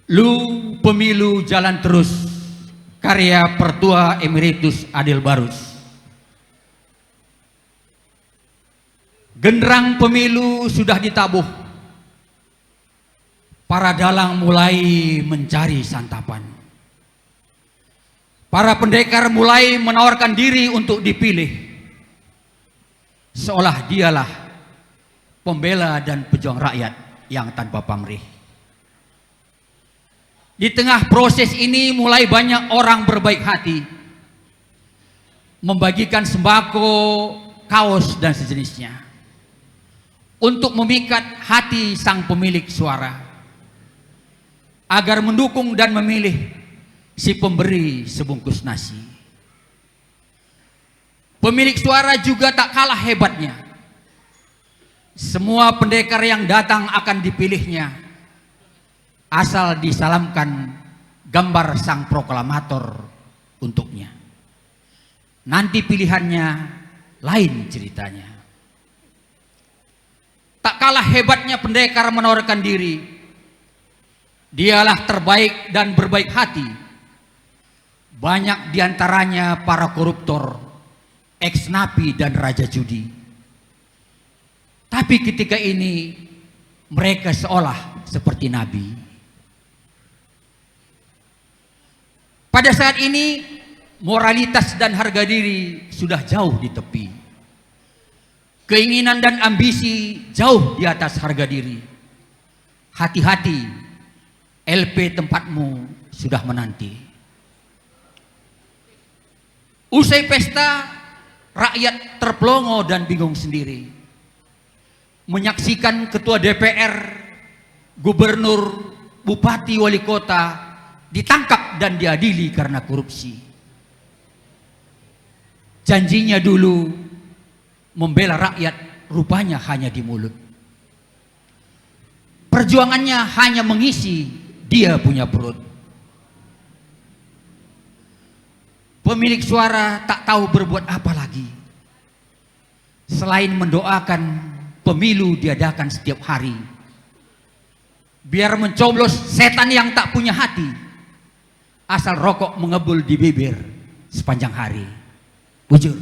Lu Pemilu Jalan Terus, karya Pertua Emeritus Adil Barus. Genderang pemilu sudah ditabuh, para dalang mulai mencari santapan. Para pendekar mulai menawarkan diri untuk dipilih, seolah dialah pembela dan pejuang rakyat yang tanpa pamrih. Di tengah proses ini mulai banyak orang berbaik hati membagikan sembako, kaos dan sejenisnya untuk memikat hati sang pemilik suara agar mendukung dan memilih si pemberi sebungkus nasi. Pemilik suara juga tak kalah hebatnya. Semua pendekar yang datang akan dipilihnya asal disalamkan gambar sang proklamator untuknya. Nanti pilihannya lain ceritanya. Tak kalah hebatnya pendekar menawarkan diri. Dialah terbaik dan berbaik hati. Banyak diantaranya para koruptor, ex-napi dan raja judi. Tapi ketika ini mereka seolah seperti nabi. Pada saat ini moralitas dan harga diri sudah jauh di tepi. Keinginan dan ambisi jauh di atas harga diri. Hati-hati, LP tempatmu sudah menanti. Usai pesta, rakyat terpelongo dan bingung sendiri. Menyaksikan ketua DPR, gubernur, bupati, wali kota ditangkap dan diadili karena korupsi. Janjinya dulu membela rakyat, rupanya hanya di mulut. Perjuangannya hanya mengisi dia punya perut. Pemilik suara tak tahu berbuat apa lagi selain mendoakan pemilu diadakan setiap hari, biar mencoblos setan yang tak punya hati, asal rokok mengebul di bibir sepanjang hari. Bujur.